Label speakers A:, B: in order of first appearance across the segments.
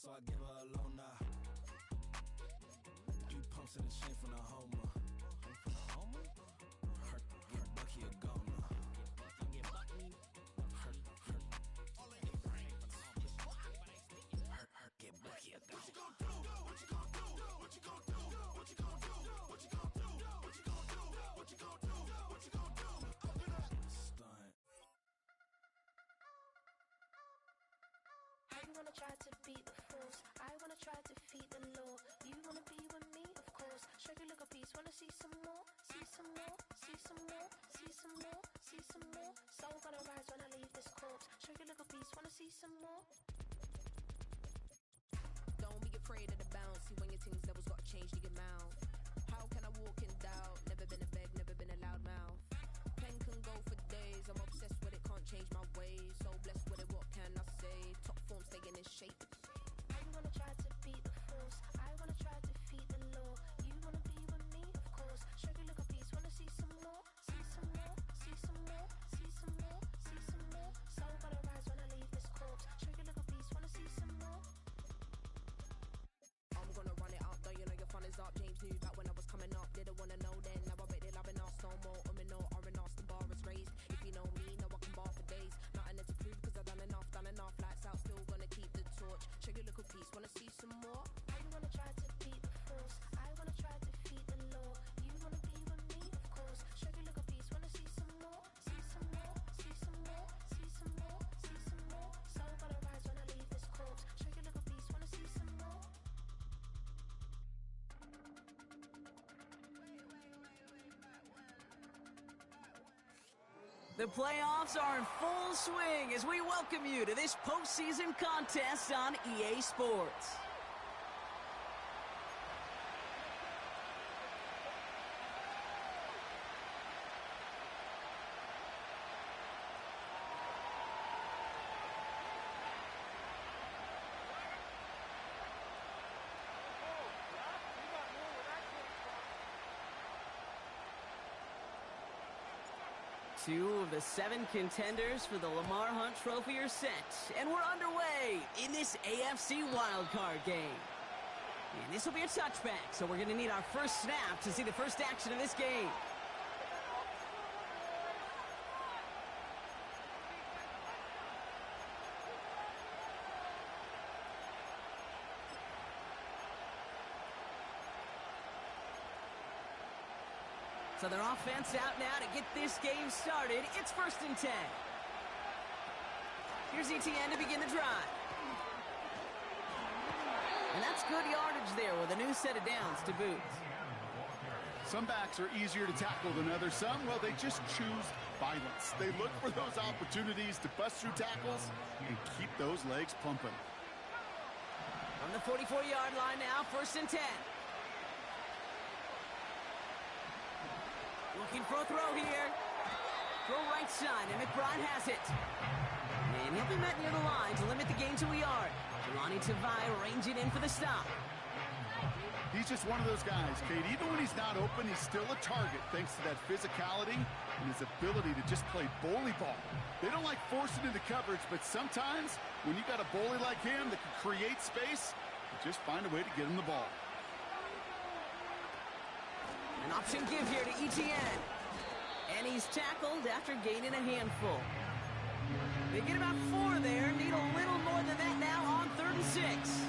A: so I give her a low now. You pumps in the chain from the homer. Hurt, get Bucky a go now. Hurt, get Bucky a go. What you gon' do? What you gon' do? What you gon' do? What you gon' do? What you gon' do? What you gon' do? What you gon' do? What you gon' do? Up it up. Stunt.
B: I wanna try to beat the force. I wanna try to defeat the law. You wanna be with me, of course. Show you look a piece. Wanna see some more? See some more? See some more? See some more? See some more? Soul gonna rise when I leave this corpse. Show you look a piece. Wanna see some more?
C: Don't be afraid of the bounce. See when your things levels gotta change to your mouth. How can I walk in doubt? Never been a beg, never been a loud mouth. Pen can go for days. I'm obsessed with it, can't change my ways. So blessed with it, what can I say? Top form staying in shape.
B: I wanna try to beat the force. I wanna try to defeat the law. You wanna be with me, of course. Show you look a piece. Wanna see some more? See some more? See some more? See some more? See some more? Soul gonna rise when I leave this corpse. Show you look a piece. Wanna see some more?
C: I'm gonna run it up, though you know your fun is up. James knew back when I was coming up, didn't wanna know then. Now I bet they're loving us no more. No R&R's, the bar is raised. If you know me, know I can bar for days. Nothing there to prove, cause I've done enough. Lights out, still gonna keep the torch. Show you little piece, wanna see some more?
B: I wanna try to beat the force. I wanna try to defeat the law. You wanna be with me, of course. Show you little piece, wanna see some more? See some more? See some more? See some more? See some more? Soul gonna rise when I leave this corpse. Show you little piece, wanna see some more?
D: The playoffs are in full swing as we welcome you to this postseason contest on EA Sports. Two of the 7 contenders for the Lamar Hunt Trophy are set, and we're underway in this AFC wildcard game. And this will be a touchback, so we're going to need our first snap to see the first action of this game. So their offense out now to get this game started. It's 1st and 10. Here's ETN to begin the drive. And that's good yardage there with a new set of downs to boot.
E: Some backs are easier to tackle than others. Some, well, they just choose violence. They look for those opportunities to bust through tackles and keep those legs pumping.
D: On the 44-yard line now, 1st and 10. Looking for a throw here. Throw right side, and McBride has it. And he'll be met near the line to limit the gain to a yard. Jelani Tavai ranging in for the stop.
E: He's just one of those guys, Kate. Even when he's not open, he's still a target thanks to that physicality and his ability to just play bully ball. They don't like forcing into coverage, but sometimes when you got a bully like him that can create space, you just find a way to get him the ball.
D: An option give here to ETN. And he's tackled after gaining a handful. They get about 4 there. Need a little more than that now on 3rd and 6.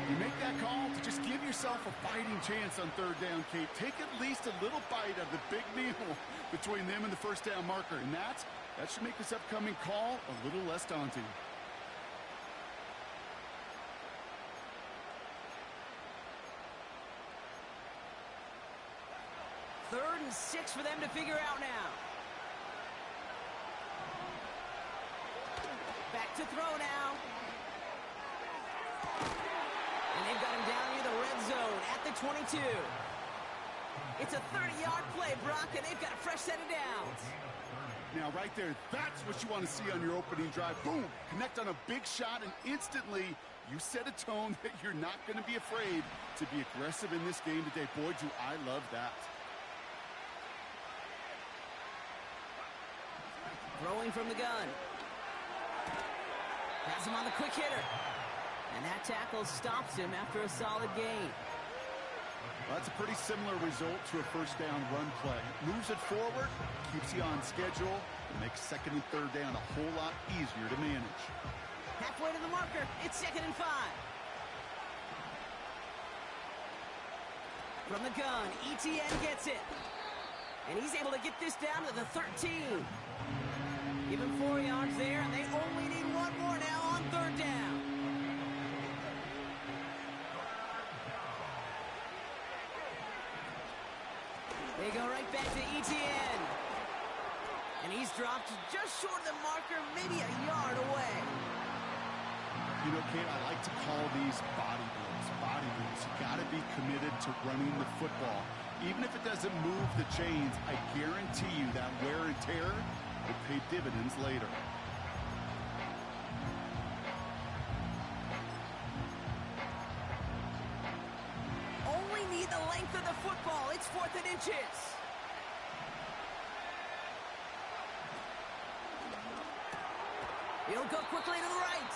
E: You make that call to just give yourself a fighting chance on 3rd down, Kate. Take at least a little bite of the big meal between them and the 1st down marker. And that should make this upcoming call a little less daunting.
D: Third and 6 for them to figure out now. Back to throw now. And they've got him down near the red zone at the 22. It's a 30-yard play, Brock, and they've got a fresh set of downs.
E: Now, right there, that's what you want to see on your opening drive. Boom! Connect on a big shot, and instantly you set a tone that you're not going to be afraid to be aggressive in this game today. Boy, do I love that.
D: Throwing from the gun. Has him on the quick hitter. And that tackle stops him after a solid gain.
E: Well, that's a pretty similar result to a first down run play. Moves it forward, keeps you on schedule, and makes second and third down a whole lot easier to manage.
D: Halfway to the marker, it's 2nd and 5. From the gun, ETN gets it. And he's able to get this down to the 13. Give him 4 yards there, and they only need one more now on 3rd down. They go right back to ETN. And he's dropped just short of the marker, maybe a yard away.
E: You know, Kate, I like to call these body blows. Body blows. You got to be committed to running the football. Even if it doesn't move the chains, I guarantee you that wear and tear will pay dividends later.
D: Only need the length of the football. It's 4th and inches. He'll go quickly to the right.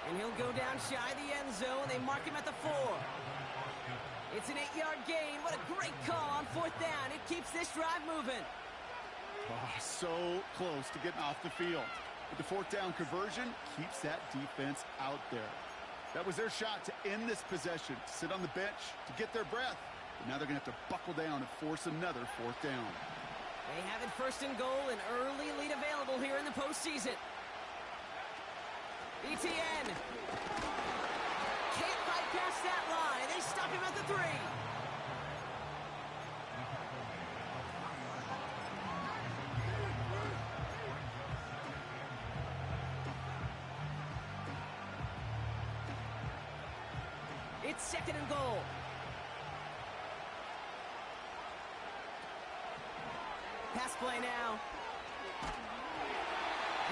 D: And he'll go down shy of the end zone. They mark him at the 4. It's an 8-yard gain. What a great call on 4th down. It keeps this drive moving.
E: Oh, so close to getting off the field. But the 4th down conversion keeps that defense out there. That was their shot to end this possession, to sit on the bench, to get their breath. But now they're going to have to buckle down and force another 4th down.
D: They have it 1st and goal, an early lead available here in the postseason. ETN can't bypass that line. They stop him at the 3. It's 2nd and goal. Pass play now.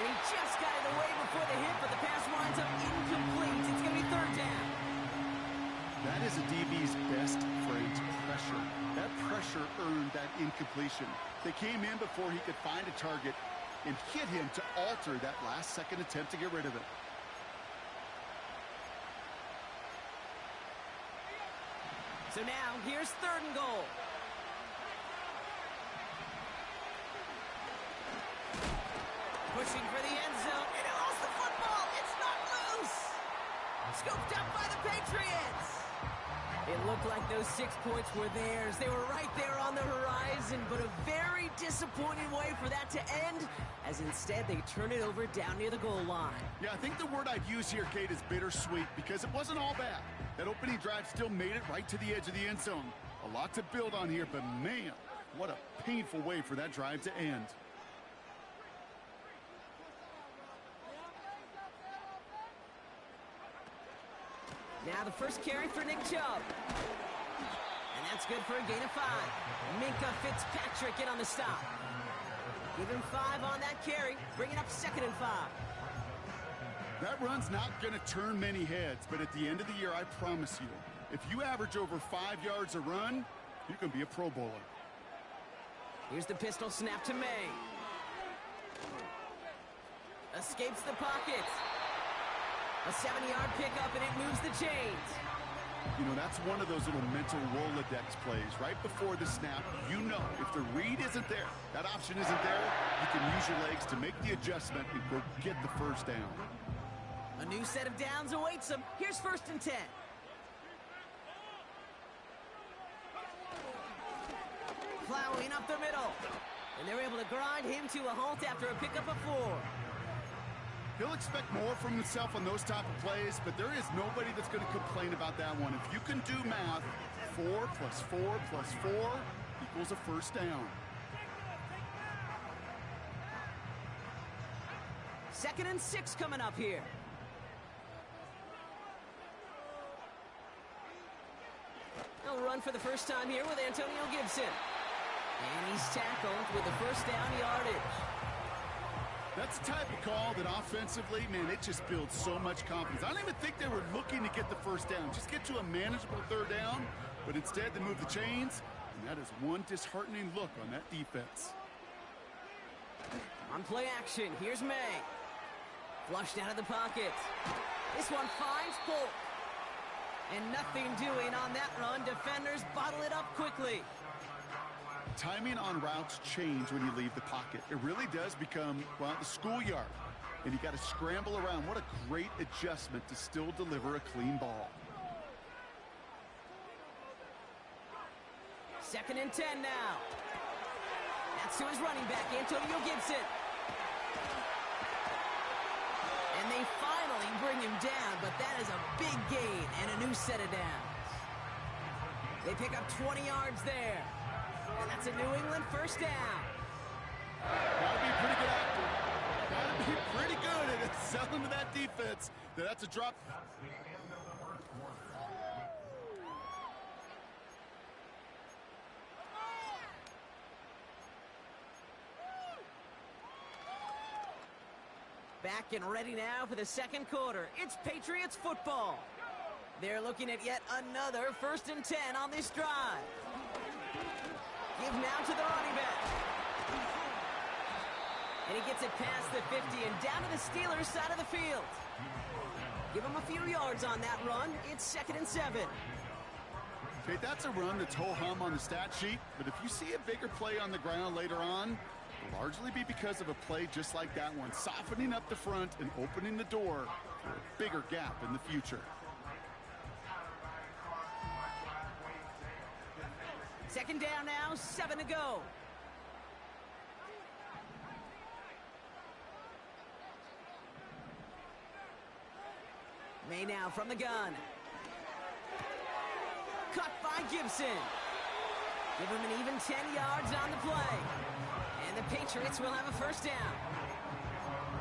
D: And he just got it away before the hit, but the pass winds up incomplete. It's going to be 3rd down.
E: That is a DB's best phrase, pressure. That pressure earned that incompletion. They came in before he could find a target and hit him to alter that last-second attempt to get rid of it.
D: So now, here's 3rd and goal. Pushing for the end zone, and he lost the football. It's not loose. Scooped up by the Patriots. It looked like those 6 points were theirs. They were right there on the horizon, but a very disappointing way for that to end, as instead they turn it over down near the goal line.
E: Yeah, I think the word I'd use here, Kate, is bittersweet, because it wasn't all bad. That opening drive still made it right to the edge of the end zone. A lot to build on here, but man, what a painful way for that drive to end.
D: Now the first carry for Nick Chubb. And that's good for a gain of 5. Minka Fitzpatrick in on the stop. Give him 5 on that carry, bringing up 2nd and 5.
E: That run's not going to turn many heads, but at the end of the year, I promise you, if you average over 5 yards a run, you're going to be a Pro Bowler.
D: Here's the pistol snap to May. Escapes the pocket. A 7-yard pickup, and it moves the chains.
E: You know, that's one of those little mental Rolodex plays. Right before the snap, you know if the read isn't there, that option isn't there, you can use your legs to make the adjustment and go get the 1st down.
D: A new set of downs awaits them. Here's 1st and 10. Plowing up the middle. And they're able to grind him to a halt after a pickup of 4.
E: He'll expect more from himself on those type of plays, but there is nobody that's going to complain about that one. If you can do math, 4 plus 4 plus 4 equals a 1st down.
D: 2nd and 6 coming up here. They'll run for the first time here with Antonio Gibson. And he's tackled with the 1st down yardage.
E: That's the type of call that offensively, man, it just builds so much confidence. I don't even think they were looking to get the 1st down. Just get to a manageable 3rd down, but instead they move the chains, and that is one disheartening look on that defense.
D: On play action, here's May. Flushed out of the pocket. This one finds Polk. And nothing doing on that run. Defenders bottle it up quickly.
E: Timing on routes change when you leave the pocket. It really does become, well, the schoolyard. And you got to scramble around. What a great adjustment to still deliver a clean ball.
D: 2nd and 10 now. That's to his running back, Antonio Gibson. And they finally bring him down, but that is a big gain and a new set of downs. They pick up 20 yards there. And that's a New England first down.
E: Gotta be pretty good actor. Gotta be pretty good at selling to that defense. That's a drop.
D: Back and ready now for the 2nd quarter. It's Patriots football. They're looking at yet another 1st and 10 on this drive. Give now to the running back. And he gets it past the 50 and down to the Steelers' side of the field. Give him a few yards on that run. It's 2nd and 7.
E: Okay, that's a run that's ho-hum on the stat sheet, but if you see a bigger play on the ground later on, it'll largely be because of a play just like that one, softening up the front and opening the door for a bigger gap in the future.
D: 2nd down now, 7 to go. May now from the gun. Cut by Gibson. Give him an even 10 yards on the play. And the Patriots will have a first down.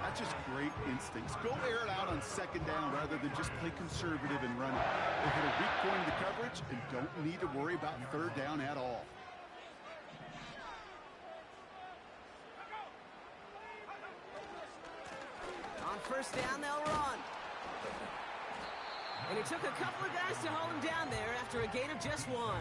E: That's just great instincts. Go air it out on 2nd down rather than just play conservative and run it. They hit a weak point in the coverage and don't need to worry about 3rd down at all.
D: On 1st down, they'll run. And it took a couple of guys to hold him down there after a gain of just 1.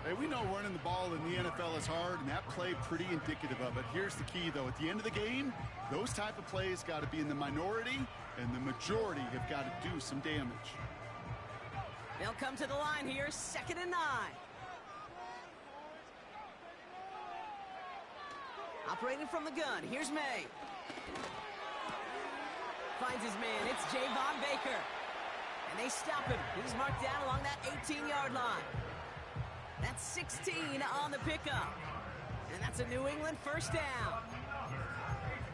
E: Hey, we know running the ball in the NFL is hard, and that play pretty indicative of it. Here's the key, though. At the end of the game, those type of plays got to be in the minority, and the majority have got to do some damage.
D: They'll come to the line here, 2nd and 9. Operating from the gun, here's May. Finds his man, it's Javon Baker. And they stop him. He's marked down along that 18-yard line. That's 16 on the pickup. And that's a New England first down.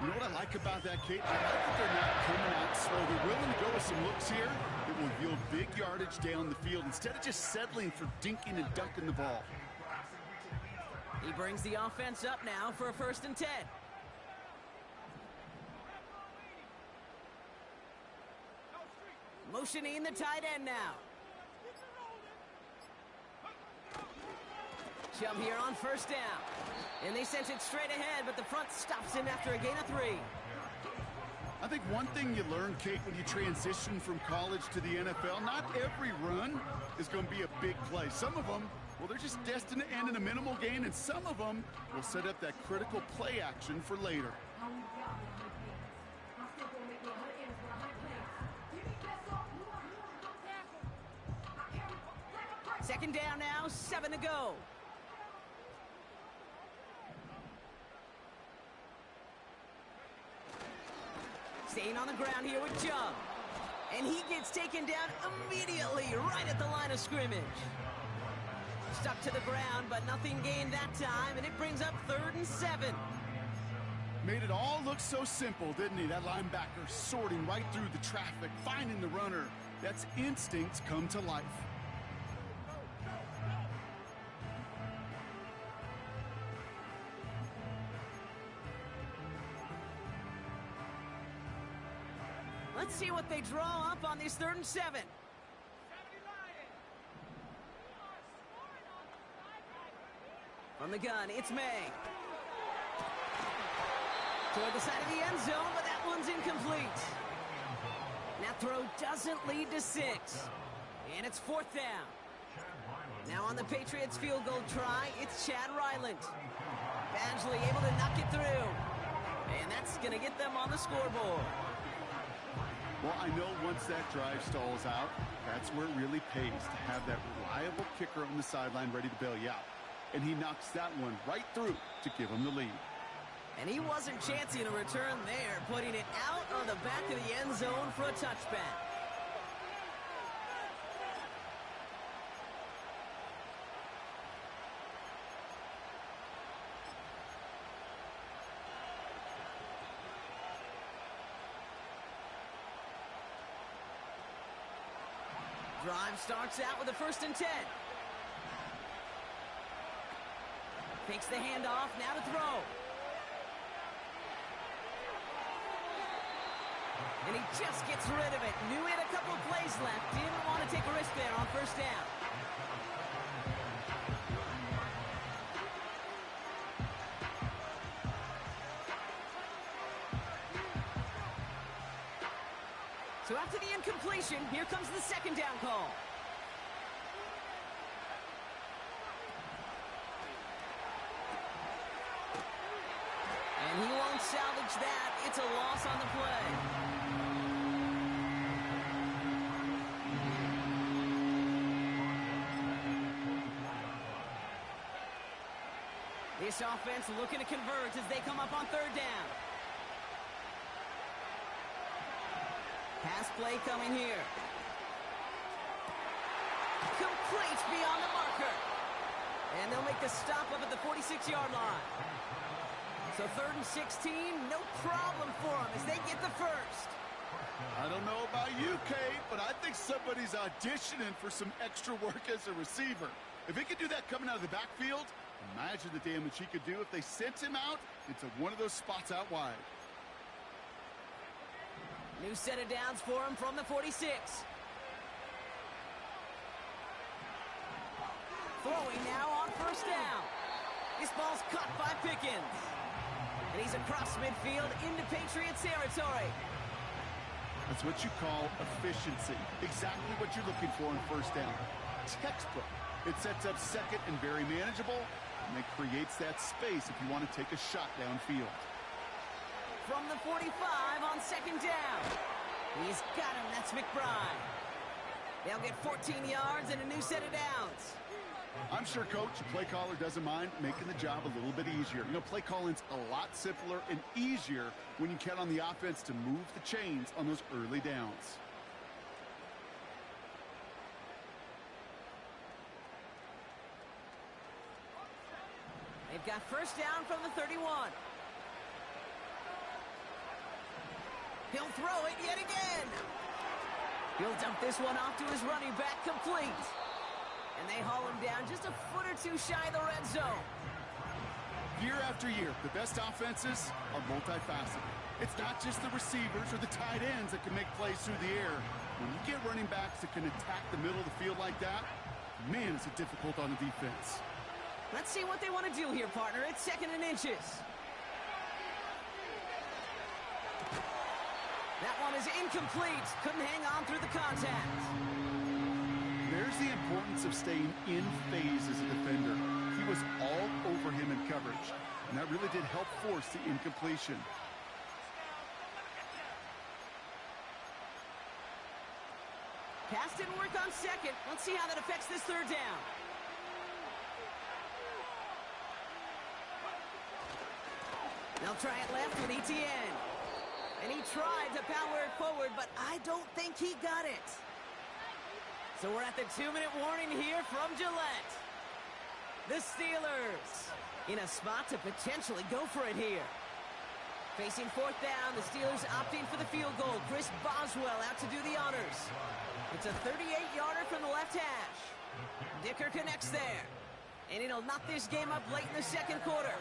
E: You know what I like about that, Kate? I like that they're not coming out slow. They're willing to go with some looks here that will yield big yardage down the field instead of just settling for dinking and dunking the ball.
D: He brings the offense up now for a 1st and 10. Motioning the tight end now. Chubb here on 1st down. And they sent it straight ahead, but the front stops him after a gain of 3.
E: I think one thing you learn, Kate, when you transition from college to the NFL, not every run is going to be a big play. Some of them, well, they're just destined to end in a minimal gain, and some of them will set up that critical play action for later.
D: Second down now, 7 to go. Staying on the ground here with Chubb. And he gets taken down immediately right at the line of scrimmage. Stuck to the ground, but nothing gained that time, and it brings up 3rd and 7.
E: Made it all look so simple, didn't he? That linebacker sorting right through the traffic, finding the runner. That's instincts come to life.
D: Let's see what they draw up on this 3rd and 7. From the gun, it's May. Toward the side of the end zone, but that one's incomplete. That throw doesn't lead to 6. And it's 4th down. Now on the Patriots field goal try, it's Chad Ryland. Badgley able to knock it through. And that's going to get them on the scoreboard.
E: Well, I know once that drive stalls out, that's where it really pays to have that reliable kicker on the sideline ready to bail you out. And he knocks that one right through to give him the lead.
D: And he wasn't chancing a return there, putting it out on the back of the end zone for a touchback. Drive starts out with a 1st and 10. Takes the handoff, now to throw. And he just gets rid of it. Knew he had a couple of plays left. Didn't want to take a risk there on 1st down. So after the incompletion, here comes the 2nd down call. And he won't salvage that. It's a loss on the play. This offense looking to convert as they come up on 3rd down. Pass play coming here. Complete beyond the marker. And they'll make the stop up at the 46-yard line. So 3rd and 16, no problem for them as they get the 1st.
E: I don't know about you, Kate, but I think somebody's auditioning for some extra work as a receiver. If he could do that coming out of the backfield, imagine the damage he could do if they sent him out into one of those spots out wide.
D: New set of downs for him from the 46. Throwing now on 1st down. This ball's caught by Pickens. And he's across midfield into Patriots territory.
E: That's what you call efficiency. Exactly what you're looking for in 1st down. Textbook. It sets up 2nd and very manageable, and it creates that space if you want to take a shot downfield.
D: From the 45 on 2nd down. He's got him. That's McBride. They'll get 14 yards and a new set of downs.
E: I'm sure, Coach, the play caller doesn't mind making the job a little bit easier. You know, play calling's a lot simpler and easier when you count on the offense to move the chains on those early downs.
D: They've got 1st down from the 31. He'll throw it yet again. He'll dump this one off to his running back, complete. And they haul him down just a foot or 2 shy of the red zone.
E: Year after year, the best offenses are multifaceted. It's not just the receivers or the tight ends that can make plays through the air. When you get running backs that can attack the middle of the field like that, man, is it difficult on the defense.
D: Let's see what they want to do here, partner. It's 2nd and inches. That one is incomplete. Couldn't hang on through the contact.
E: There's the importance of staying in phase as a defender. He was all over him in coverage, and that really did help force the incompletion.
D: Pass didn't work on 2nd. Let's see how that affects this 3rd down. They'll try it left with ETN. And he tried to power it forward, but I don't think he got it. So we're at the 2-minute warning here from Gillette. The Steelers in a spot to potentially go for it here. Facing 4th down, the Steelers opting for the field goal. Chris Boswell out to do the honors. It's a 38-yarder from the left hash. Dicker connects there. And it'll knock this game up late in the 2nd quarter.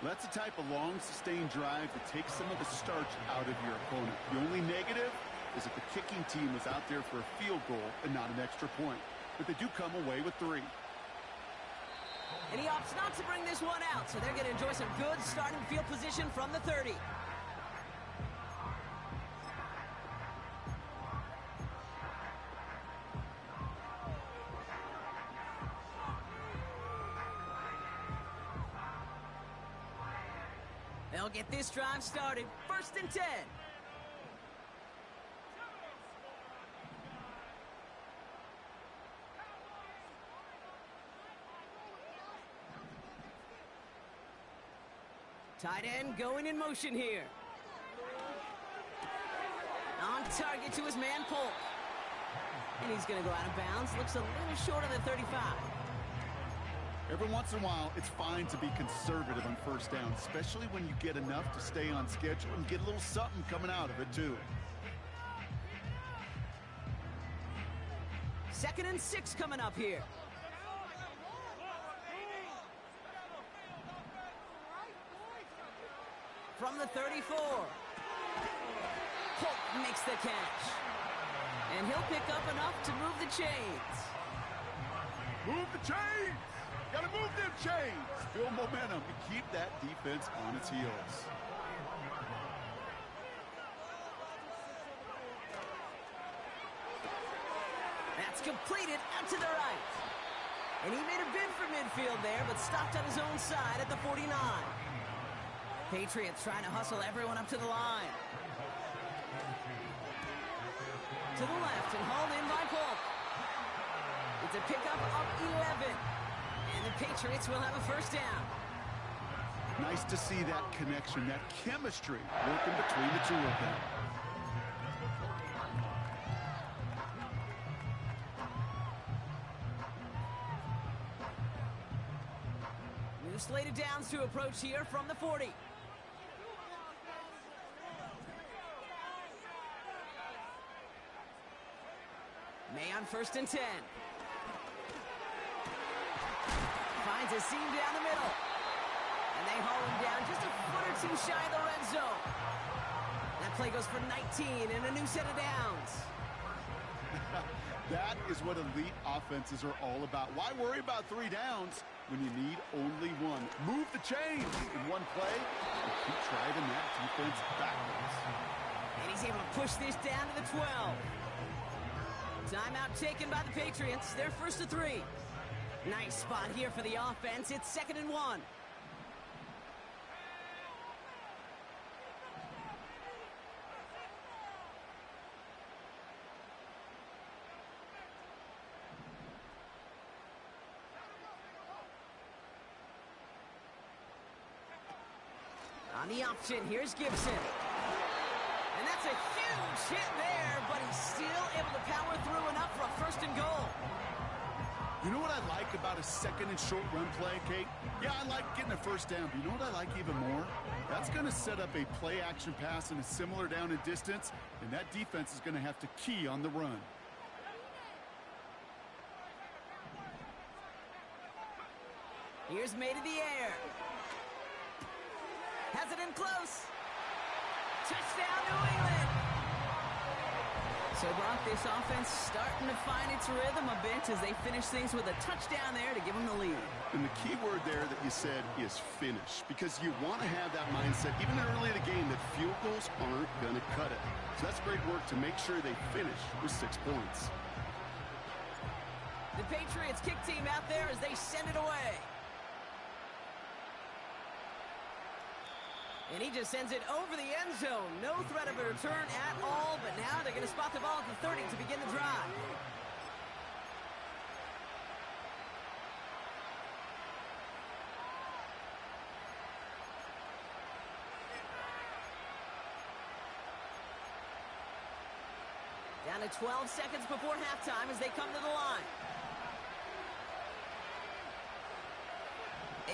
E: That's the type of long, sustained drive that takes some of the starch out of your opponent. The only negative is that the kicking team was out there for a field goal and not an extra point. But they do come away with 3.
D: And he opts not to bring this one out, so they're going to enjoy some good starting field position from the 30. They'll get this drive started. 1st and 10. Tight end going in motion here. On target to his man, Polk. And he's going to go out of bounds. Looks a little short of the 35.
E: Every once in a while, it's fine to be conservative on first down, especially when you get enough to stay on schedule and get a little something coming out of it, too.
D: 2nd and 6 coming up here. From the 34. Polk makes the catch. And he'll pick up enough to move the chains.
E: Move the chains! Gotta move them chains! Build momentum and keep that defense on its heels.
D: That's completed out to the right. And he made a bid for midfield there, but stopped on his own side at the 49. Patriots trying to hustle everyone up to the line. To the left and hauled in by Polk. It's a pickup of 11. And the Patriots will have a first down.
E: Nice to see that connection, that chemistry working between the two of them.
D: New slated downs to approach here from the 40. May on 1st and 10. Finds a seam down the middle. And they haul him down just a foot or two shy of the red zone. That play goes for 19 and a new set of downs.
E: That is what elite offenses are all about. Why worry about 3 downs when you need only one? Move the chains in one play and keep driving that defense backwards.
D: And he's able to push this down to the 12. Timeout taken by the Patriots. They're 1st to 3. Nice spot here for the offense. It's 2nd and 1. On the option, here's Gibson. And that's a huge hit there, but he's still able to power through enough for a 1st and goal.
E: You know what I like about a 2nd and short run play, Kate? Yeah, I like getting a first down, but you know what I like even more? That's going to set up a play action pass in a similar down and distance, and that defense is going to have to key on the run.
D: Here's made in the air. Has it in close. Touchdown, New England. So, Brock, this offense starting to find its rhythm a bit as they finish things with a touchdown there to give them the lead.
E: And the key word there that you said is finish, because you want to have that mindset, even early in the game, that field goals aren't going to cut it. So that's great work to make sure they finish with 6 points.
D: The Patriots kick team out there as they send it away. And he just sends it over the end zone. No threat of a return at all, but now they're going to spot the ball at the 30 to begin the drive. Down to 12 seconds before halftime as they come to the line.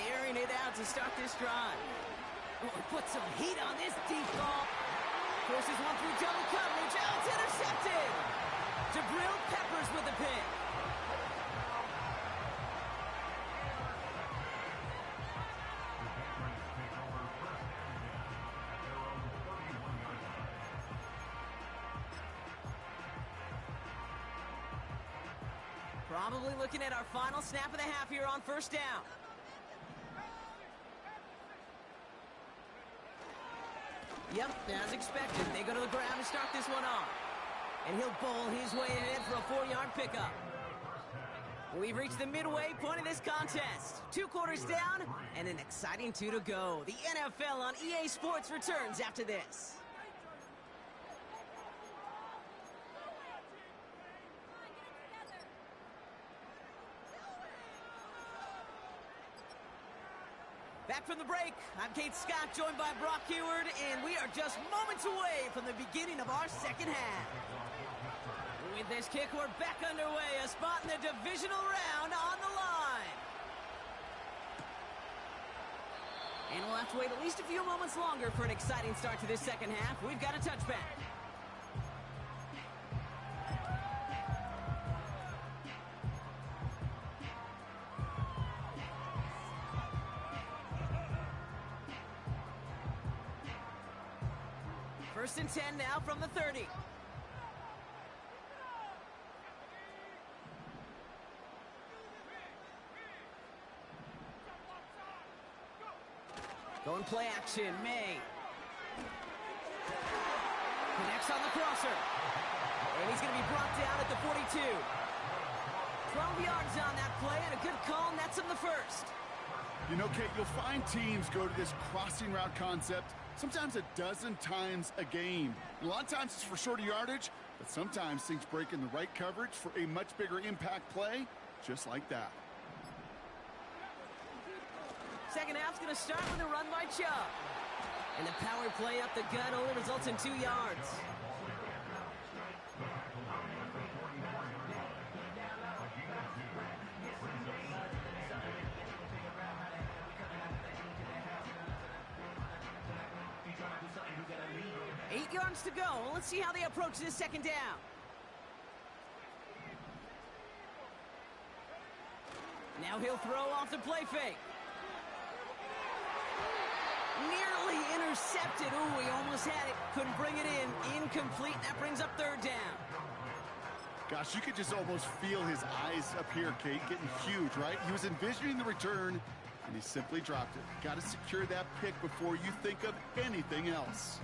D: Airing it out to start this drive. Oh, put some heat on this deep ball. Forces one through double coverage. Oh, it's intercepted. Jabril Peppers with the pick. Probably looking at our final snap of the half here on 1st down. Yep, as expected, they go to the ground to start this one off. And he'll bowl his way ahead for a 4-yard pickup. We've reached the midway point of this contest. 2 quarters down and an exciting 2 to go. The NFL on EA Sports returns after this. Back from the break, I'm Kate Scott, joined by Brock Heward, and we are just moments away from the beginning of our second half. With this kick, we're back underway, a spot in the divisional round on the line. And we'll have to wait at least a few moments longer for an exciting start to this second half. We've got a touchback. First and 10 now from the 30. Going play action, May. Connects on the crosser. And he's going to be brought down at the 42. 12 yards on that play, and a good call nets him the first.
E: You know, Kate, you'll find teams go to this crossing route concept sometimes a dozen times a game. And a lot of times it's for shorter yardage, but sometimes things break in the right coverage for a much bigger impact play, just like that.
D: Second half's going to start with a run by Chubb. And the power play up the gut only results in 2 yards. Eight yards to go. Let's see how they approach this second down. Now he'll throw off the play fake. Nearly intercepted. Ooh, he almost had it. Couldn't bring it in. Incomplete. That brings up third down.
E: Gosh, you could just almost feel his eyes up here, Kate, getting huge, right? He was envisioning the return, and he simply dropped it. Got to secure that pick before you think of anything else.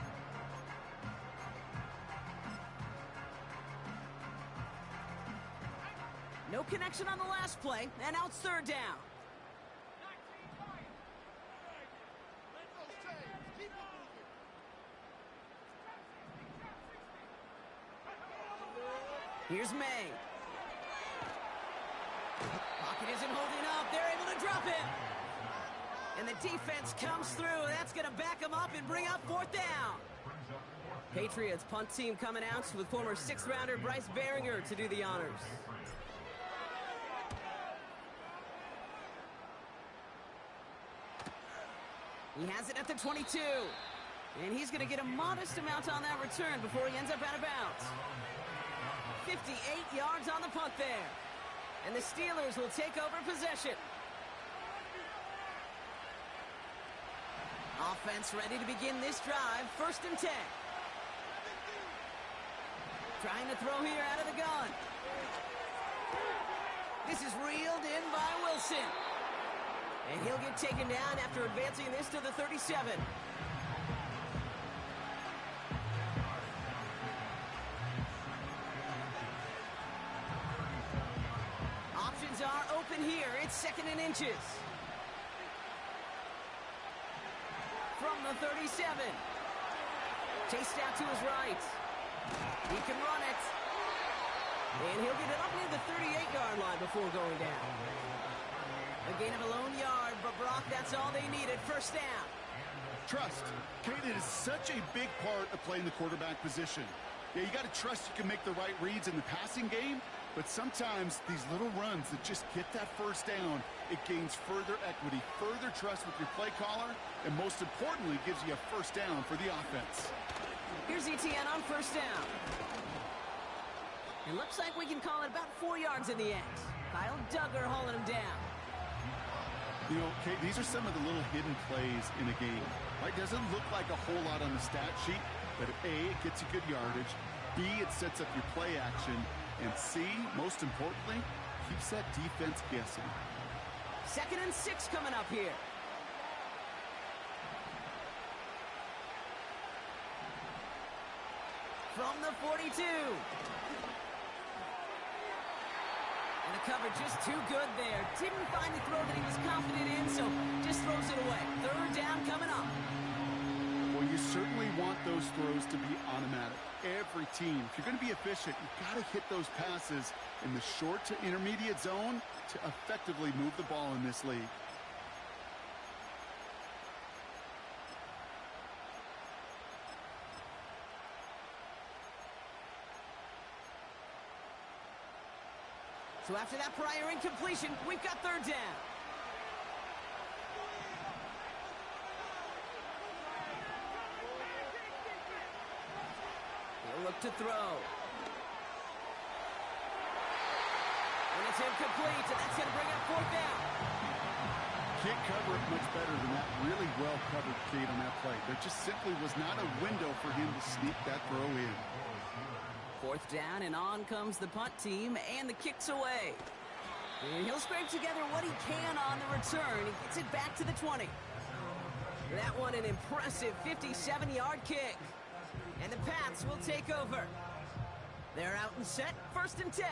D: No connection on the last play, and now it's third down. Here's May. Pocket isn't holding up. They're able to drop it. And the defense comes through. That's going to back them up and bring up fourth down. Patriots punt team coming out with former sixth-rounder Bryce Behringer to do the honors. He has it at the 22. And he's going to get a modest amount on that return before he ends up out of bounds. 58 yards on the punt there. And the Steelers will take over possession. Offense ready to begin this drive. First and 10. Trying to throw here out of the gun. This is reeled in by Wilson. And he'll get taken down after advancing this to the 37. Options are open here. It's second and inches. From the 37. Chased out to his right. He can run it. And he'll get it up near the 38-yard line before going down. A gain of a lone yard, but Brock, that's all they needed. First down.
E: Trust. Kate, it is such a big part of playing the quarterback position. Yeah, you got to trust you can make the right reads in the passing game, but sometimes these little runs that just get that first down, it gains further equity, further trust with your play caller, and most importantly, gives you a first down for the offense.
D: Here's ETN on first down. It looks like we can call it about 4 yards in the end. Kyle Duggar hauling him down.
E: You know, Kate, these are some of the little hidden plays in a game. Right? Doesn't look like a whole lot on the stat sheet, but A, it gets you good yardage. B, it sets up your play action. And C, most importantly, keeps that defense guessing.
D: Second and 6 coming up here. From the 42. And the cover just too good there. Didn't find the throw that he was confident in, so just throws it away. Third down coming up.
E: Well, you certainly want those throws to be automatic. Every team, if you're going to be efficient, you've got to hit those passes in the short to intermediate zone to effectively move the ball in this league.
D: So after that prior incompletion, we've got third down. He'll look to throw. And it's incomplete, and that's going to bring up fourth down.
E: Can't cover it much better than that. Really well covered, Kate, on that play. There just simply was not a window for him to sneak that throw in.
D: Fourth down, and on comes the punt team, and the kick's away. And he'll scrape together what he can on the return. He gets it back to the 20. That one an impressive 57-yard kick. And the Pats will take over. They're out and set, 1st and 10.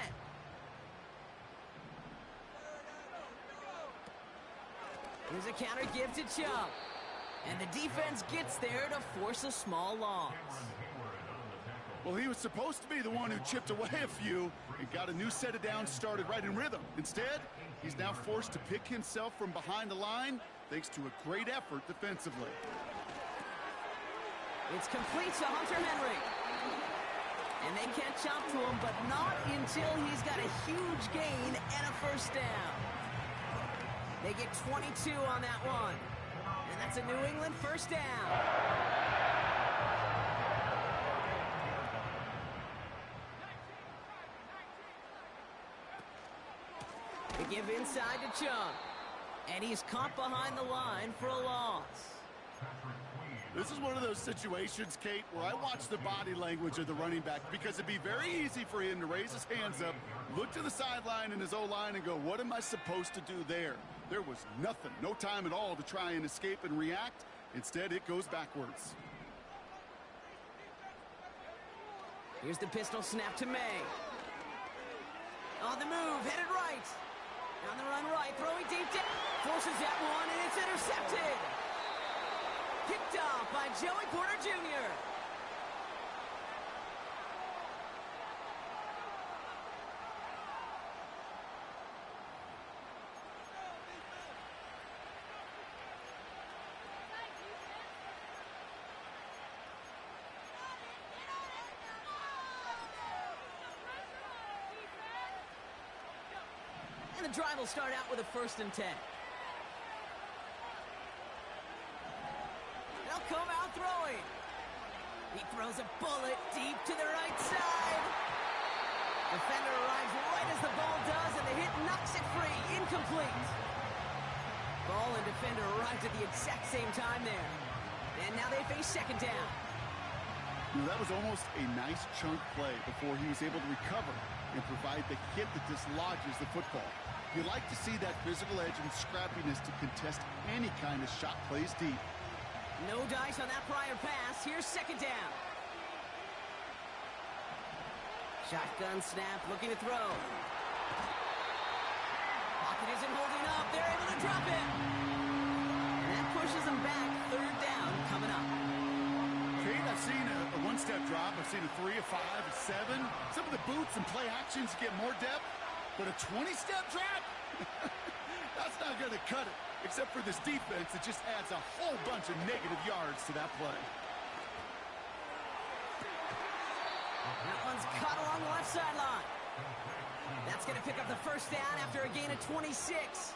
D: Here's a counter give to Chubb. And the defense gets there to force a small loss.
E: Well, he was supposed to be the one who chipped away a few and got a new set of downs started right in rhythm. Instead, he's now forced to pick himself from behind the line thanks to a great effort defensively.
D: It's complete to Hunter Henry. And they catch up to him, but not until he's got a huge gain and a first down. They get 22 on that one. And that's a New England first down. They give inside to Chubb. And he's caught behind the line for a loss.
E: This is one of those situations, Kate, where I watch the body language of the running back because it'd be very easy for him to raise his hands up, look to the sideline in his O-line and go, what am I supposed to do there? There was nothing, no time at all to try and escape and react. Instead, it goes backwards.
D: Here's the pistol snap to May. On the move, headed right. On the run right, throwing deep down. Forces that one, and it's intercepted. Picked off by Joey Porter Jr. And the drive will start out with a 1st and 10. They'll come out throwing. He throws a bullet deep to the right side. Defender arrives right as the ball does, and the hit knocks it free. Incomplete. Ball and defender arrived at the exact same time there. And now they face 2nd down.
E: That was almost a nice chunk play before he was able to recover and provide the hit that dislodges the football. You like to see that physical edge and scrappiness to contest any kind of shot plays deep.
D: No dice on that prior pass. Here's 2nd down. Shotgun snap, looking to throw. Pocket isn't holding up. They're able to drop it. And that pushes them back. 3rd down coming up.
E: Kate, I've seen a one-step drop. I've seen a 3, a 5, a 7. Some of the boots and play actions get more depth. But a 20-step drop? That's not going to cut it. Except for this defense, it just adds a whole bunch of negative yards to that play.
D: That one's caught along the left sideline. That's going to pick up the 1st down after a gain of 26.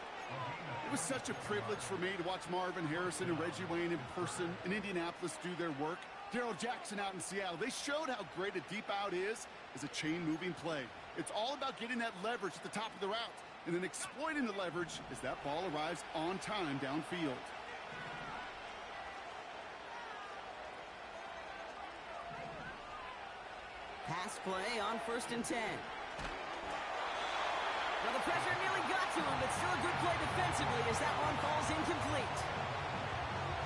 E: It was such a privilege for me to watch Marvin Harrison and Reggie Wayne in person in Indianapolis do their work. Darrell Jackson out in Seattle. They showed how great a deep out is as a chain-moving play. It's all about getting that leverage at the top of the route and then exploiting the leverage as that ball arrives on time downfield.
D: Pass play on 1st and 10. Well, the pressure nearly got to him, but still a good play defensively as that one falls incomplete.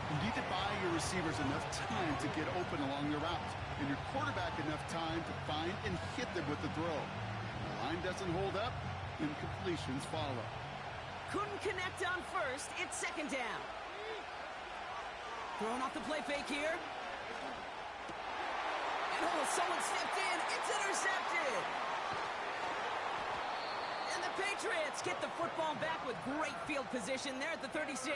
E: You need to buy your receivers enough time to get open along the route, and your quarterback enough time to find and hit them with the throw. The line doesn't hold up, incompletions follow.
D: Couldn't connect on 1st. It's 2nd down. Throwing off the play fake here. And oh, someone stepped in. It's intercepted. And the Patriots get the football back with great field position there at the 36.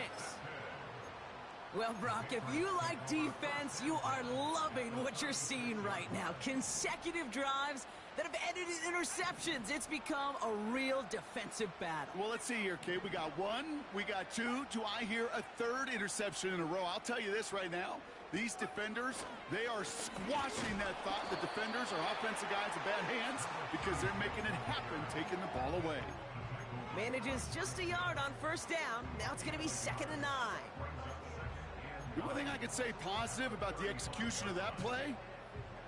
D: Well, Brock, if you like defense, you are loving what you're seeing right now. Consecutive drives that have ended in interceptions. It's become a real defensive battle.
E: Well, let's see here, Kate. We got one, we got two. Do I hear a third interception in a row? I'll tell you this right now. These defenders, they are squashing that thought the defenders are offensive guys in bad hands because they're making it happen, taking the ball away.
D: Manages just a yard on first down. Now it's going to be 2nd and 9.
E: The one thing I could say positive about the execution of that play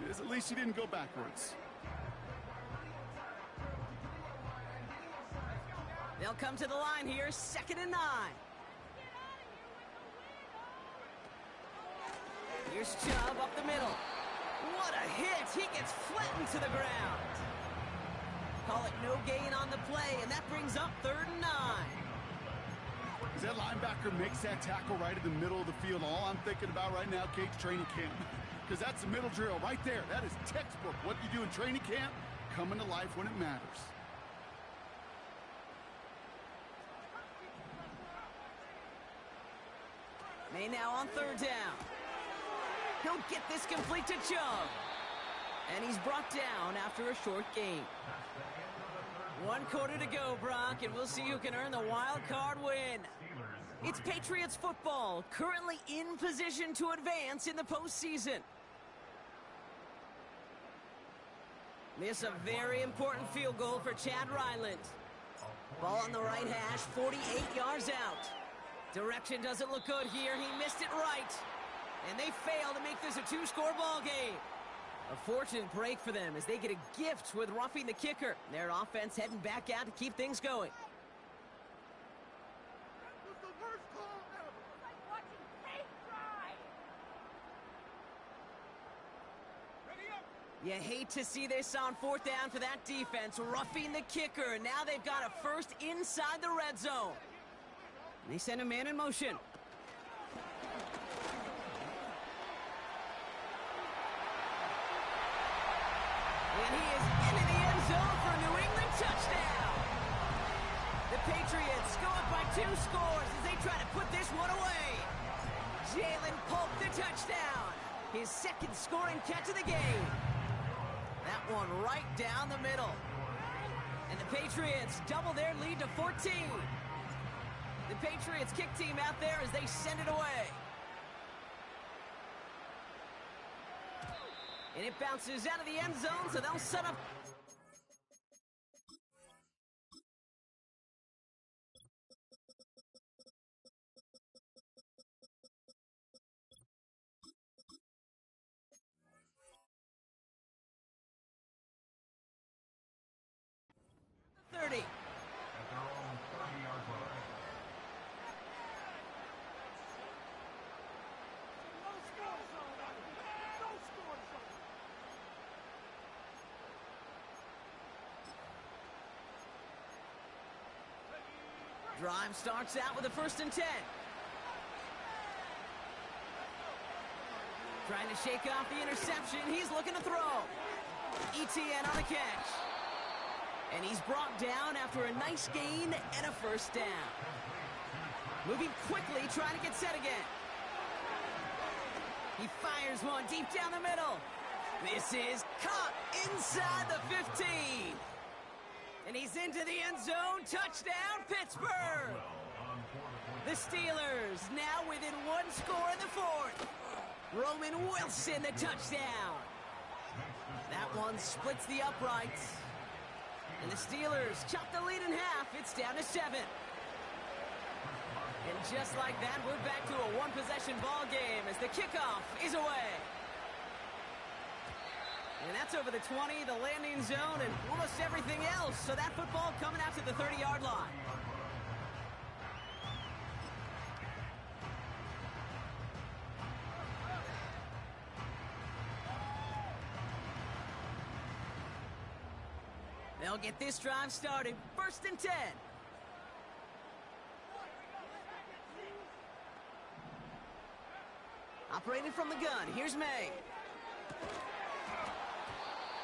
E: is at least he didn't go backwards.
D: They'll come to the line here, 2nd and 9. Here's Chubb up the middle. What a hit! He gets flattened to the ground. Call it no gain on the play, and that brings up 3rd and 9.
E: As that linebacker makes that tackle right in the middle of the field, all I'm thinking about right now, Kate's training camp. Because that's the middle drill right there. That is textbook. What you do in training camp, coming to life when it matters.
D: May now on 3rd down. He'll get this complete to Chubb. And he's brought down after a short gain. 1 quarter to go, Brock, and we'll see who can earn the wild card win. It's Patriots football, currently in position to advance in the postseason. This a very important field goal for Chad Ryland. Ball on the right hash, 48 yards out. Direction doesn't look good here. He missed it right. And they fail to make this a 2-score ball game. A fortunate break for them as they get a gift with roughing the kicker. Their offense heading back out to keep things going. You hate to see this on 4th down for that defense, roughing the kicker. Now they've got a first inside the red zone. And they send a man in motion. And he is into the end zone for a New England touchdown. The Patriots go up by 2 scores as they try to put this one away. Jalen Polk the touchdown. His 2nd scoring catch of the game. That one right down the middle. And the Patriots double their lead to 14. The Patriots kick team out there as they send it away. And it bounces out of the end zone, so they'll set up. Drive starts out with a 1st and 10. Trying to shake off the interception. He's looking to throw. ETN on the catch. And he's brought down after a nice gain and a 1st down. Moving quickly, trying to get set again. He fires one deep down the middle. This is caught inside the 15. And he's into the end zone. Touchdown, Pittsburgh! The Steelers now within 1 score in the 4th. Roman Wilson, the touchdown. That one splits the uprights. And the Steelers chop the lead in half. It's down to 7. And just like that, we're back to a 1-possession ball game as the kickoff is away. And that's over the 20, the landing zone, and almost everything else. So that football coming out to the 30-yard line. They'll get this drive started. 1st and 10. Operating from the gun, here's May.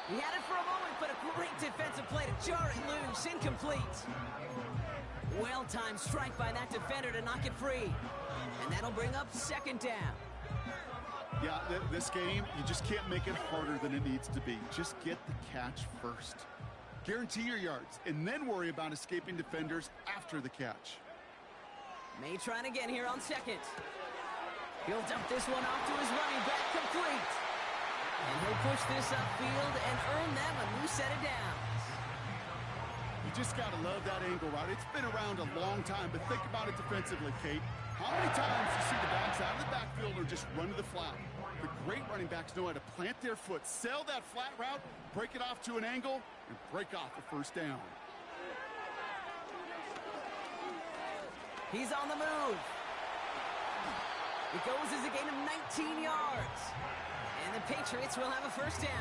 D: He had it for a moment, but a great defensive play to jar it loose, incomplete. Well-timed strike by that defender to knock it free. And that'll bring up 2nd down.
E: Yeah, this game, you just can't make it harder than it needs to be. Just get the catch first. Guarantee your yards, and then worry about escaping defenders after the catch.
D: May trying again here on second. He'll dump this one off to his running back, complete. And he'll push this upfield and earn them a new set of downs.
E: You just got to love that angle route. It's been around a long time, but think about it defensively, Kate. How many times do you see the backs out of the backfield or just run to the flat? The great running backs know how to plant their foot, sell that flat route, break it off to an angle, and break off a first down.
D: He's on the move. It goes as a gain of 19 yards. And the Patriots will have a first down.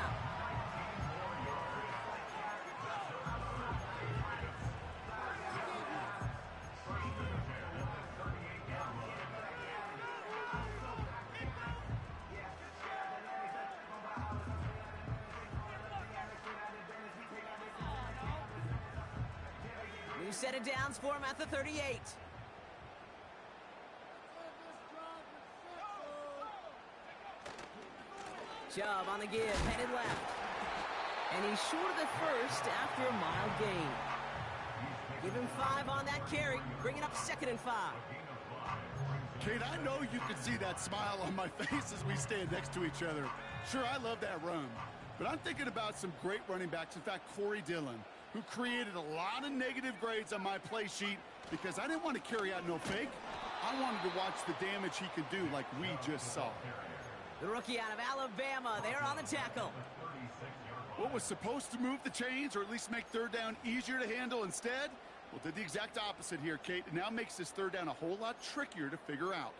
D: New set of downs for him at the 38. Chubb on the give, headed left. And he's short of the first after a mild gain. Give him 5 on that carry, bring it up 2nd and 5.
E: Kate, I know you can see that smile on my face as we stand next to each other. Sure, I love that run. But I'm thinking about some great running backs. In fact, Corey Dillon, who created a lot of negative grades on my play sheet because I didn't want to carry out no fake. I wanted to watch the damage he could do like we just saw.
D: The rookie out of Alabama, there on the tackle.
E: What was supposed to move the chains or at least make third down easier to handle instead? Well, did the exact opposite here, Kate. It now makes this third down a whole lot trickier to figure out.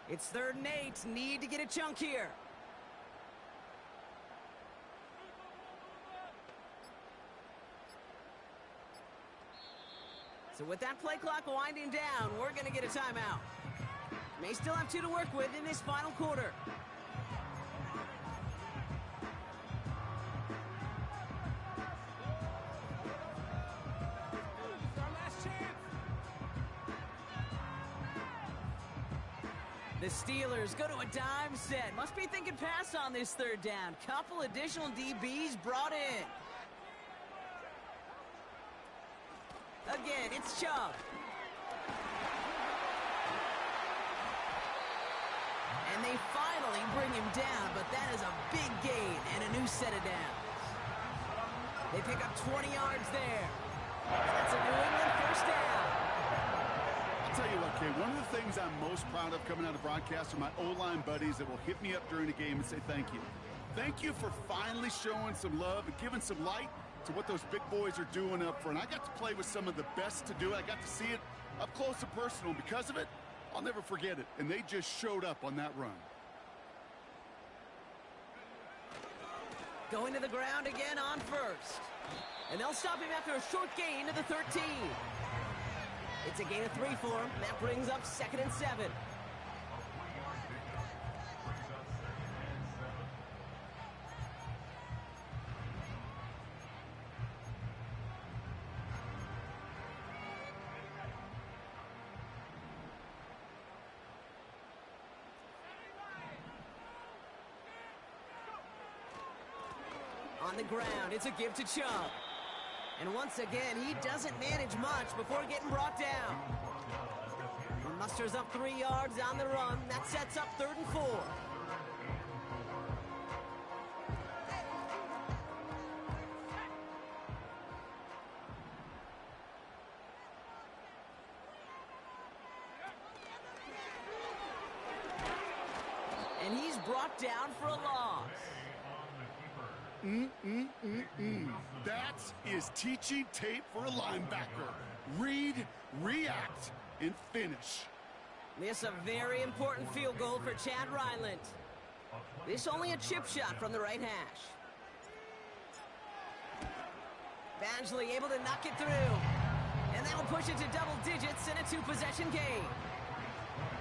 D: It's 3rd and 8. Need to get a chunk here. So with that play clock winding down, we're going to get a timeout. May still have 2 to work with in this final quarter. The Steelers go to a dime set. Must be thinking pass on this 3rd down. Couple additional DBs brought in. Again, it's Chubb. And they finally bring him down, but that is a big gain and a new set of downs. They pick up 20 yards there. That's a New England first down.
E: I'll tell you what, Kay, one of the things I'm most proud of coming out of broadcast are my O-line buddies that will hit me up during the game and say thank you. Thank you for finally showing some love and giving some light to what those big boys are doing up front. I got to play with some of the best to do it. I got to see it up close and personal. Because of it, I'll never forget it. And they just showed up on that run.
D: Going to the ground again on first. And they'll stop him after a short gain to the 13. It's a gain of 3 for him. That brings up 2nd and 7. On the ground, it's a give to Chubb. And once again, he doesn't manage much before getting brought down. He musters up 3 yards on the run. That sets up 3rd and 4. And he's brought down for a loss.
E: That is teaching tape for a linebacker. Read, react, and finish.
D: This a very important field goal for Chad Ryland. This only a chip shot from the right hash. Badgley able to knock it through. And that'll push it to double digits in a 2-possession game.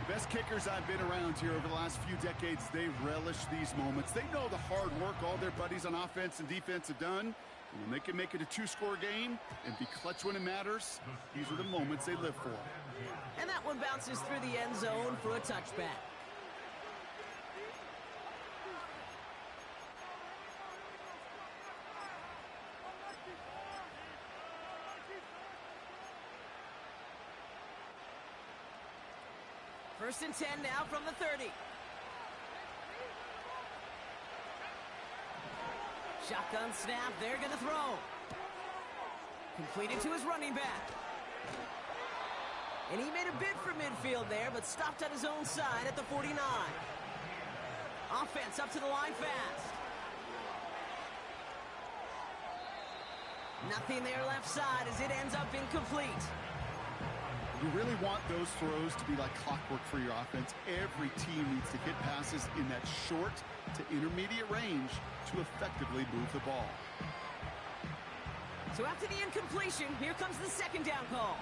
E: The best kickers I've been around here over the last few decades, they relish these moments. They know the hard work all their buddies on offense and defense have done. When they can make it a two-score game and be clutch when it matters, these are the moments they live for.
D: And that one bounces through the end zone for a touchback. First and 10 now from the 30. Shotgun snap, they're gonna throw. Completed to his running back. And he made a bid for midfield there, but stopped at his own side at the 49. Offense up to the line fast. Nothing there left side as it ends up incomplete.
E: You really want those throws to be like clockwork for your offense. Every team needs to hit passes in that short to intermediate range to effectively move the ball.
D: So after the incompletion, here comes the second down call.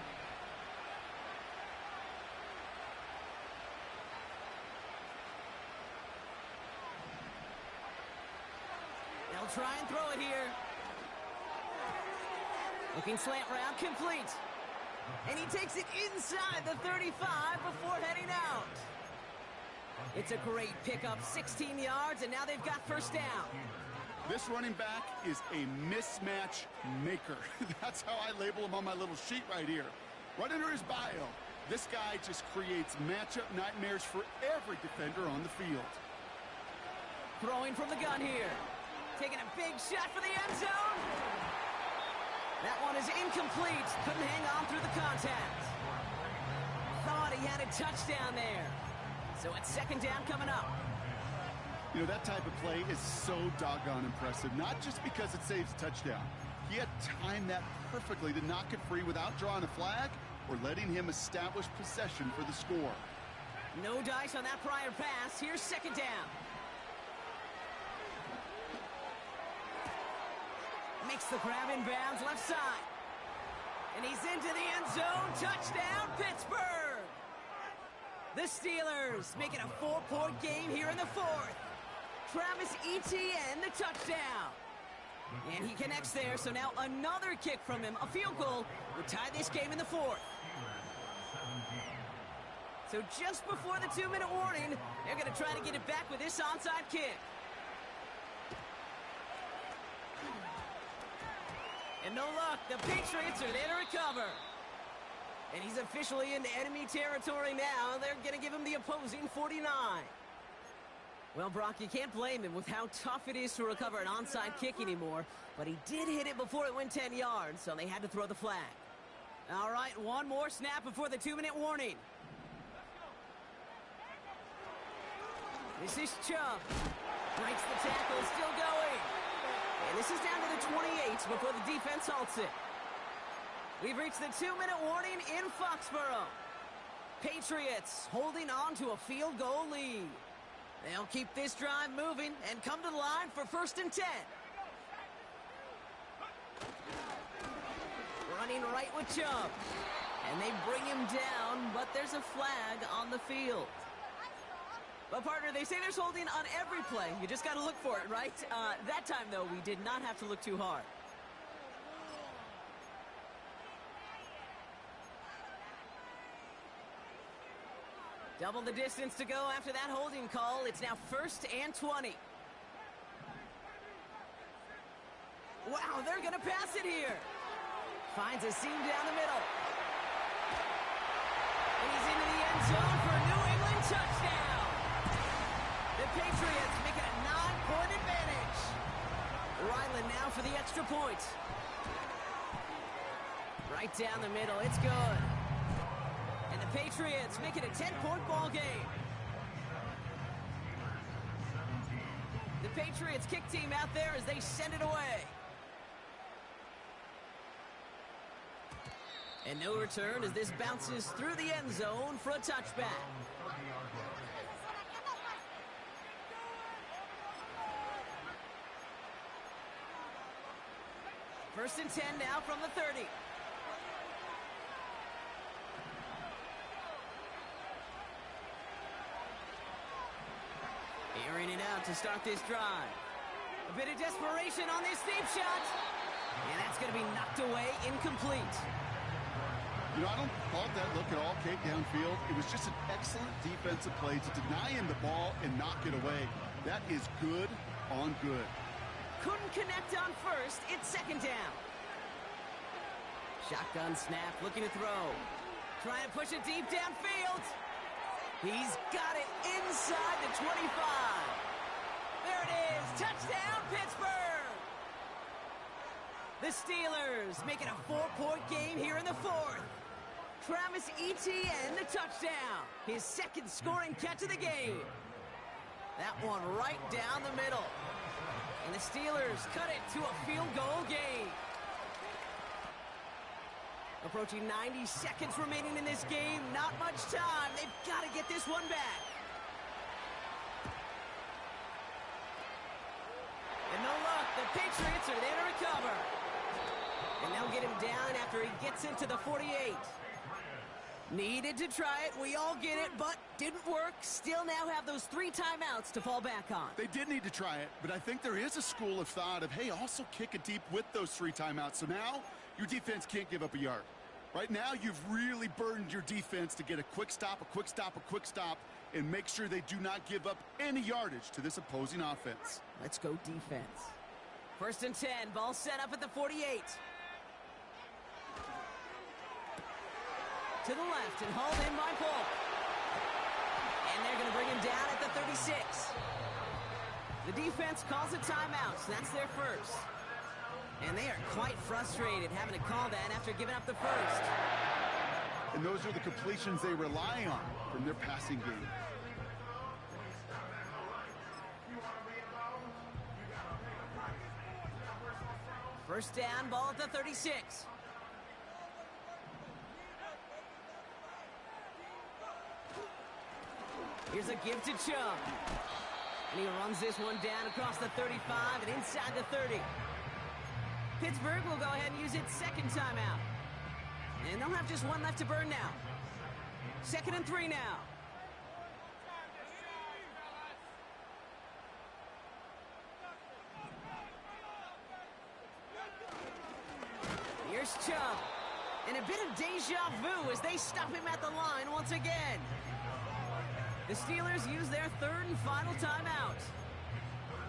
D: They'll try and throw it here. Looking slant route, complete. And he takes it inside the 35 before heading out. It's a great pickup, 16 yards, and now they've got first down.
E: This running back is a mismatch maker. That's how I label him on my little sheet right here. Right under his bio, this guy just creates matchup nightmares for every defender on the field.
D: Throwing from the gun here. Taking a big shot for the end zone. That one is incomplete. Couldn't hang on through the contact. Thought he had a touchdown there. So it's second down coming up.
E: You know, that type of play is so doggone impressive, not just because it saves a touchdown. He had timed that perfectly to knock it free without drawing a flag or letting him establish possession for the score.
D: No dice on that prior pass. Here's second down. Makes the grab in bounds left side. And he's into the end zone. Touchdown, Pittsburgh! The Steelers make it a 4-point game here in the fourth. Travis Etienne, the touchdown. And he connects there, so now another kick from him. A field goal would tie this game in the fourth. So just before the 2-minute warning, they're going to try to get it back with this onside kick. And no luck, the Patriots are there to recover. And he's officially into enemy territory now. They're going to give him the opposing 49. Well, Brock, you can't blame him with how tough it is to recover an onside kick anymore. But he did hit it before it went 10 yards, so they had to throw the flag. All right, one more snap before the 2-minute warning. This is Chubb. Breaks the tackle, still going. And this is down to the 28 before the defense halts it. We've reached the 2-minute warning in Foxborough. Patriots holding on to a field goal lead. They'll keep this drive moving and come to the line for first and 10. Running right with Chubb. And they bring him down, but there's a flag on the field. But, partner, they say there's holding on every play. You just got to look for it, right? That time, though, we did not have to look too hard. Double the distance to go after that holding call. It's now first and 20. Wow, they're going to pass it here. Finds a seam down the middle. And he's into the end zone for a New England touchdown. The Patriots make it a 9-point advantage. Ryland now for the extra point. Right down the middle. It's good. And the Patriots make it a 10-point ball game. The Patriots kick team out there as they send it away. And no return as this bounces through the end zone for a touchback. First and 10 now from the 30. Airing it out to start this drive. A bit of desperation on this deep shot. And that's going to be knocked away, incomplete.
E: You know, I don't fault that look at all, Kate, downfield. It was just an excellent defensive play to deny him the ball and knock it away. That is good on good.
D: Couldn't connect on first. It's second down. Shotgun snap, looking to throw. Trying to push it deep downfield. He's got it inside the 25. There it is. Touchdown, Pittsburgh. The Steelers make it a 4-point game here in the fourth. Travis Etienne, the touchdown. His second scoring catch of the game. That one right down the middle. And the Steelers cut it to a field goal game. Approaching 90 seconds remaining in this game. Not much time. They've got to get this one back. And no luck. The Patriots are there to recover. And they'll get him down after he gets into the 48. Needed to try it. We all get it, but didn't work. Still now have those 3 timeouts to fall back on.
E: They did need to try it, but I think there is a school of thought of, hey, also kick it deep with those 3 timeouts. So now your defense can't give up a yard. Right now, you've really burdened your defense to get a quick stop, a quick stop, a quick stop, and make sure they do not give up any yardage to this opposing offense.
D: Let's go defense. 1st and 10, ball set up at the 48. To the left and hauled in by Polk. And they're going to bring him down at the 36. The defense calls a timeout, so that's their first. And they are quite frustrated having to call that after giving up the first.
E: And those are the completions they rely on from their passing game.
D: First down, ball at the 36. Here's a give to Chubb. And he runs this one down across the 35 and inside the 30. Pittsburgh will go ahead and use its second timeout. And they'll have just one left to burn now. 2nd and 3 now. Here's Chubb. And a bit of deja vu as they stop him at the line once again. The Steelers use their 3rd and final timeout.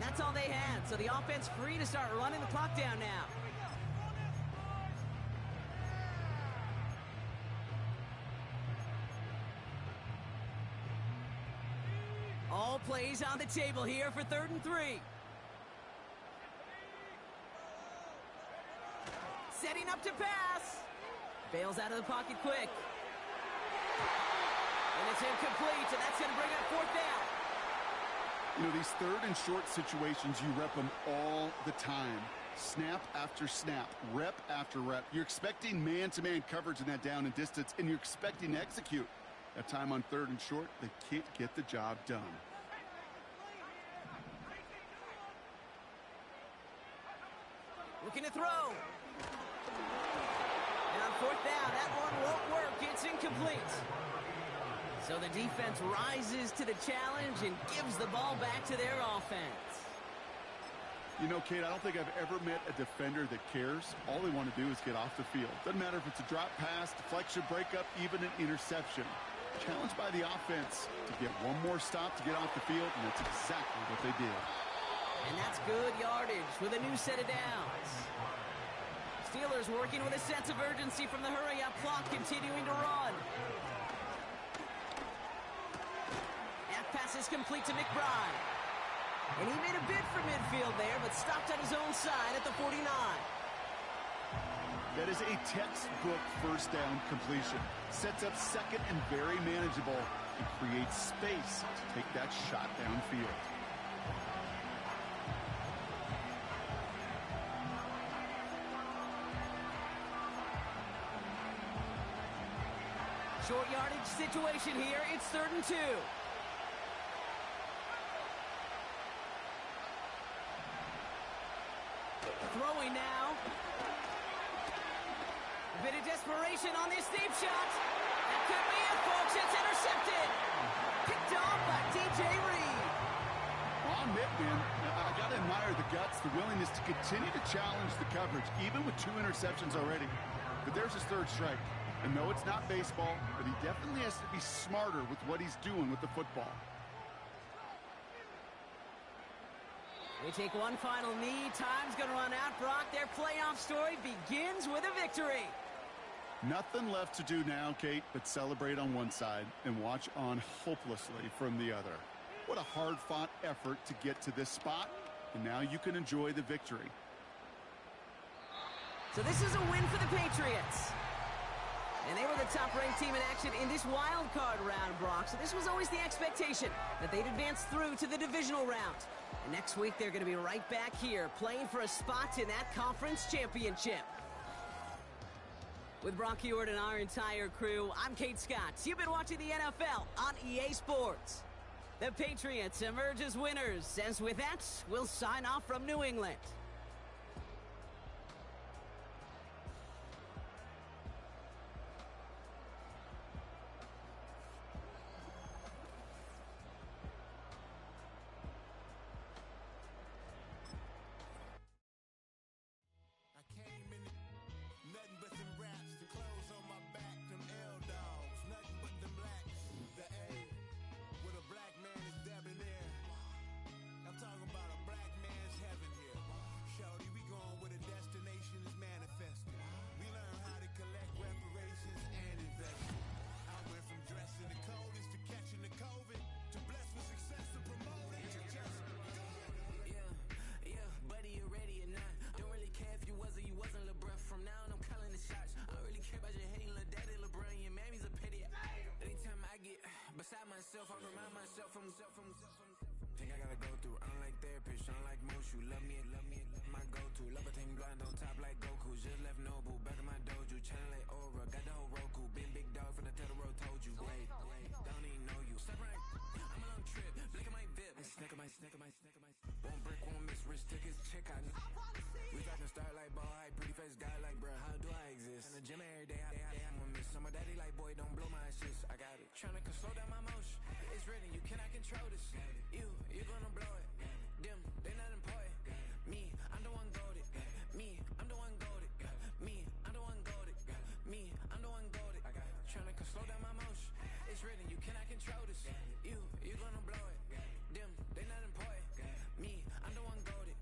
D: That's all they had, so the offense free to start running the clock down now. All plays on the table here for 3rd and 3. Setting up to pass. Bails out of the pocket quick. And it's incomplete, and that's going to bring up 4th down.
E: You know, these 3rd and short situations, you rep them all the time. Snap after snap, rep after rep. You're expecting man-to-man coverage in that down and distance, and you're expecting to execute. That time on 3rd and short, they can't get the job done.
D: Looking to throw. And on 4th down, that one won't work. It's incomplete. So the defense rises to the challenge and gives the ball back to their offense.
E: You know, Kate, I don't think I've ever met a defender that cares. All they want to do is get off the field. Doesn't matter if it's a drop pass, deflection, breakup, even an interception. Challenged by the offense to get one more stop to get off the field, and that's exactly what they did.
D: And that's good yardage with a new set of downs. Steelers working with a sense of urgency from the hurry-up clock, continuing to run. Pass is complete to McBride. And he made a bid for midfield there, but stopped on his own side at the 49.
E: That is a textbook 1st down completion. Sets up 2nd and very manageable and creates space to take that shot downfield.
D: Short yardage situation here. It's 3rd and 2. Throwing now. A bit of desperation on this deep shot. That could be it, folks. It's intercepted. Picked off by DJ Reed.
E: On Mittman, I got to admire the guts guts, the willingness to continue to challenge the coverage, even with 2 interceptions already. But there's his 3rd strike. And no, it's not baseball, but he definitely has to be smarter with what he's doing with the football.
D: They take one final knee. Time's going to run out. Brock, their playoff story begins with a victory.
E: Nothing left to do now, Kate, but celebrate on one side and watch on hopelessly from the other. What a hard-fought effort to get to this spot, and now you can enjoy the victory.
D: So this is a win for the Patriots. And they were the top-ranked team in action in this wild card round, Brock. So this was always the expectation that they'd advance through to the divisional round. And next week, they're going to be right back here playing for a spot in that conference championship. With Brock Heward and our entire crew, I'm Kate Scott. You've been watching the NFL on EA Sports. The Patriots emerge as winners. As with that, we'll sign off from New England.
A: Myself, I remind myself from think I gotta go through. I don't like therapists, I don't like most. You love me, my go-to. Love a thing blind on top like Goku. Just left Noble, back in my dojo. Channel like Aura, got the whole Roku. Been big dog from the Tether Road, told you. Wait, don't even know you. Step right, I'm a long trip. Blick at my VIP. Snack of my. Won't break, won't miss. Rich tickets, check out. We got to start like ball high, pretty face guy like bruh. How do I exist? In the gym every day, I'm gonna miss. Some of daddy like boy, don't blow my assists. I got it. Tryna slow down my motion. It's written, you cannot control this. You gonna blow it. Them, they not important. Me, I'm the one goated. Me, I'm the one goated. Me, I'm the one goated. Me, I'm the one goated. Tryna slow down my motion. It's written, you cannot control this. You gonna blow it. Them, they not important. Me, I'm the one goated.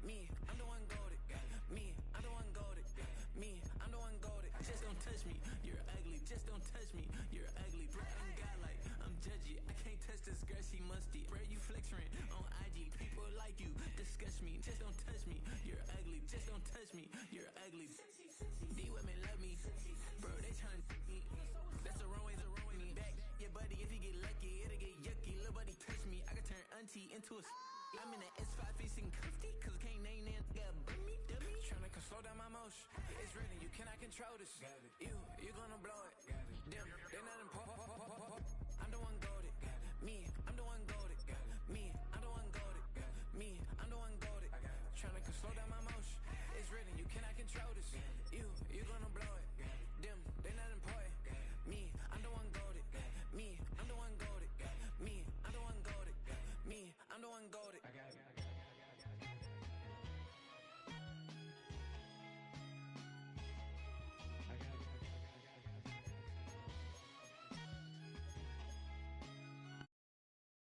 A: Me, I'm the one goated. Me, I'm the one goated. Me, I'm the one goated. Just don't touch me, you're ugly. Just don't touch me, you're ugly. Bro, I'm godlike, I'm judgy. I can't touch this girl, she musty. Bro, you flexing on IG. People like you disgust me. Just don't touch me, you're ugly. Just don't touch me, you're ugly. These women love me, bro. They tryna me. That's the wrong way to ruin me. Back your buddy, if he get lucky, it'll get yucky. Little buddy touch me, I can turn auntie into a. I'm in the S5 facing comfy, cause I can't name that. Got me, dummy. Tryna slow down my motion. It's written, you cannot control this. You